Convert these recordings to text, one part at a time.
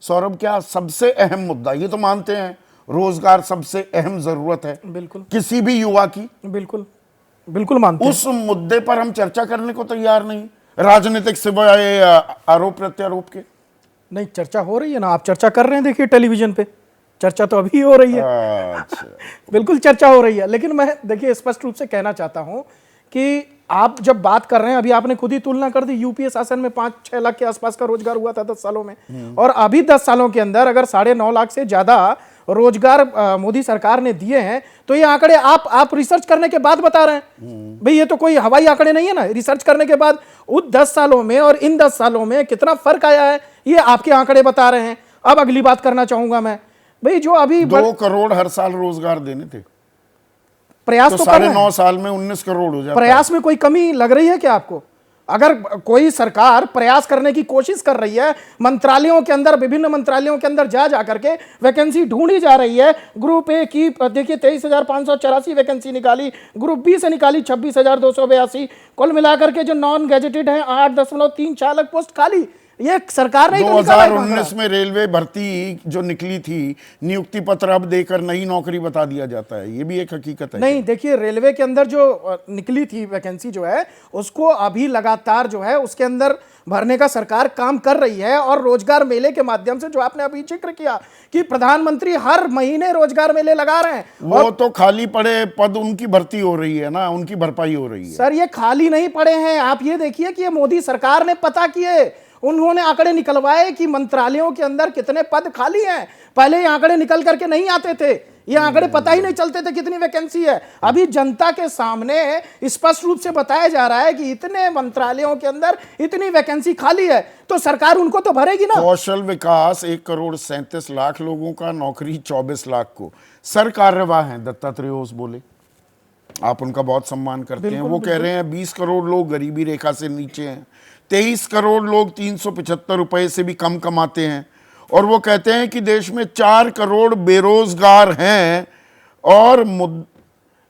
सौरभ, क्या सबसे अहम मुद्दा, ये तो मानते हैं रोजगार सबसे अहम जरूरत है बिल्कुल किसी भी युवा की, बिल्कुल बिल्कुल मानते हैं। उस मुद्दे पर हम चर्चा करने को तैयार नहीं, राजनीतिक सिवाय आरोप प्रत्यारोप के। नहीं, चर्चा हो रही है ना, आप चर्चा कर रहे हैं, देखिए टेलीविजन पे चर्चा तो अभी हो रही है। अच्छा। बिल्कुल चर्चा हो रही है, लेकिन मैं देखिए स्पष्ट रूप से कहना चाहता हूं कि आप जब बात कर रहे हैं, अभी आपने खुद ही तुलना कर दी, यूपीए शासन में 5-6 लाख के आसपास का रोजगार हुआ था 10 सालों में, और अभी 10 सालों के अंदर अगर 9.5 लाख से ज्यादा रोजगार मोदी सरकार ने दिए हैं, तो ये आंकड़े आप रिसर्च करने के बाद बता रहे हैं। भाई ये तो कोई हवाई आंकड़े नहीं है ना, रिसर्च करने के बाद उस 10 सालों में और इन 10 सालों में कितना फर्क आया है, ये आपके आंकड़े बता रहे हैं। अब अगली बात करना चाहूंगा मैं, भाई जो अभी 2 करोड़ हर साल रोजगार देने थे, प्रयास तो तो कर रहे हैं। 9.5 साल में 19 करोड़ हो जाता प्रयास में कोई कमी लग रही है क्या आपको? अगर कोई सरकार प्रयास करने की कोशिश कर रही है, मंत्रालयों के अंदर, विभिन्न मंत्रालयों के अंदर जा करके वैकेंसी ढूंढी जा रही है, ग्रुप ए की देखिए 23,584 वैकेंसी निकाली, ग्रुप बी से निकाली 26,282, कुल मिलाकर के जो नॉन गैजेटेड है 8.34 लाख पोस्ट खाली। ये सरकार ने 2019 में रेलवे भर्ती जो निकली थी, नियुक्ति पत्र अब देकर नई नौकरी बता दिया जाता है, ये भी एक हकीकत है। नहीं, देखिए रेलवे के अंदर जो निकली थी वैकेंसी जो है, उसको अभी लगातार जो है उसके अंदर भरने का सरकार काम कर रही है। और रोजगार मेले के माध्यम से, जो आपने अभी जिक्र किया कि प्रधानमंत्री हर महीने रोजगार मेले लगा रहे हैं, वो तो खाली पड़े पद उनकी भर्ती हो रही है ना, उनकी भरपाई हो रही है। सर ये खाली नहीं पड़े हैं, आप ये देखिए कि ये मोदी सरकार ने पता किए, उन्होंने आंकड़े निकलवाए कि मंत्रालयों के अंदर कितने पद खाली हैं। पहले ये आंकड़े निकल करके नहीं आते थे, ये आंकड़े पता ही नहीं चलते थे कितनी वैकेंसी है। अभी जनता के सामने स्पष्ट रूप से बताया जा रहा है कि इतने मंत्रालयों के अंदर इतनी वैकेंसी खाली है, तो सरकार उनको तो भरेगी ना। कौशल विकास 1,37,00,000 लोगों का, नौकरी 24 लाख को। सर कार्यवाह हैं दत्तात्रेय ओस बोले, आप उनका बहुत सम्मान करते हैं। वो कह रहे हैं 20 करोड़ लोग गरीबी रेखा से नीचे हैं, 23 करोड़ लोग 375 रुपए से भी कम कमाते हैं, और वो कहते हैं कि देश में 4 करोड़ बेरोजगार हैं, और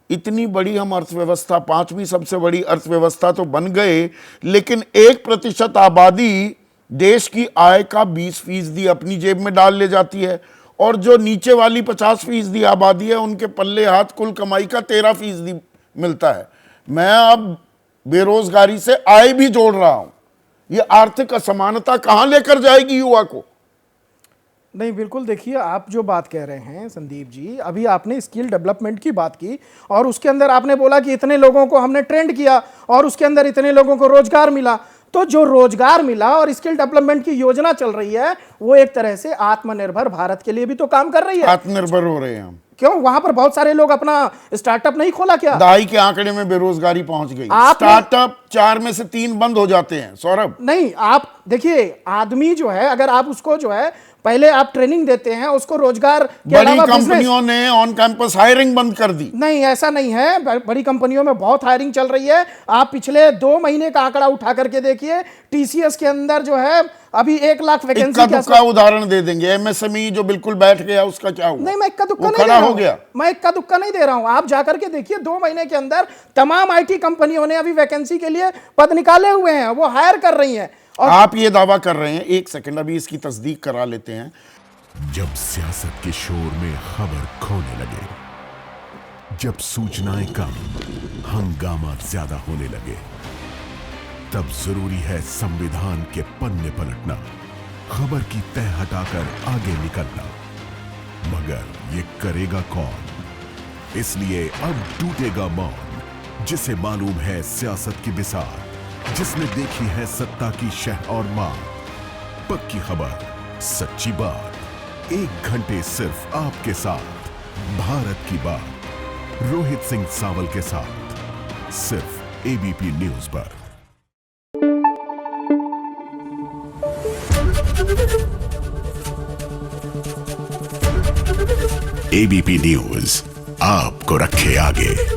इतनी बड़ी हम अर्थव्यवस्था, 5वीं सबसे बड़ी अर्थव्यवस्था तो बन गए, लेकिन 1% आबादी देश की आय का 20% अपनी जेब में डाल ले जाती है, और जो नीचे वाली 50% आबादी है, उनके पल्ले हाथ कुल कमाई का 13% मिलता है। मैं अब बेरोजगारी से आय भी जोड़ रहा हूं, ये आर्थिक असमानता कहां लेकर जाएगी युवा को? नहीं, बिल्कुल देखिए, आप जो बात कह रहे हैं संदीप जी, अभी आपने स्किल डेवलपमेंट की बात की, और उसके अंदर आपने बोला कि इतने लोगों को हमने ट्रेंड किया और उसके अंदर इतने लोगों को रोजगार मिला। तो जो रोजगार मिला और स्किल डेवलपमेंट की योजना चल रही है, वो एक तरह से आत्मनिर्भर भारत के लिए भी तो काम कर रही है। आत्मनिर्भर हो रहे हैं हम। क्यों? वहां पर बहुत सारे लोग अपना स्टार्टअप नहीं खोला क्या? दहाई के आंकड़े में बेरोजगारी पहुंच गई, स्टार्टअप 4 में से 3 बंद हो जाते हैं। सौरभ, नहीं, आप देखिए, आदमी जो है, अगर आप उसको जो है पहले आप ट्रेनिंग देते हैं, उसको रोजगार के बड़ी अलावा कंपनियों ने ऑन कैंपस हायरिंग बंद कर दी। नहीं, ऐसा नहीं है, बड़ी कंपनियों में बहुत हायरिंग चल रही है। आप पिछले 2 महीने का आंकड़ा उठा करके देखिए, टीसीएस के अंदर जो है अभी 1 लाख वैकेंसी का उदाहरण दे देंगे। एमएसएमई जो बिल्कुल बैठ गया, उसका क्या हुआ? नहीं, मैं इक्का दुक्का नहीं दे रहा हूं, मैं इक्का दुक्का नहीं दे रहा हूं। आप जाकर के देखिए, 2 महीने के अंदर तमाम आईटी कंपनियों ने अभी वैकेंसी के लिए पद निकाले हुए हैं, वो हायर कर रही हैं। और आप ये दावा कर रहे हैं, एक सेकंड अभी इसकी तस्दीक करा लेते हैं। जब सियासत के शोर में खबर खोने लगे, जब सूचनाएं कम, हंगामा ज्यादा होने लगे, तब जरूरी है संविधान के पन्ने पलटना, खबर की तह हटाकर आगे निकलना। मगर ये करेगा कौन? इसलिए अब टूटेगा मौन, जिसे मालूम है सियासत की बिसात, जिसने देखी है सत्ता की शह और मार। पक्की खबर, सच्ची बात, 1 घंटे सिर्फ आपके साथ, भारत की बात, रोहित सिंह सावल के साथ, सिर्फ एबीपी न्यूज पर। एबीपी न्यूज आपको रखे आगे।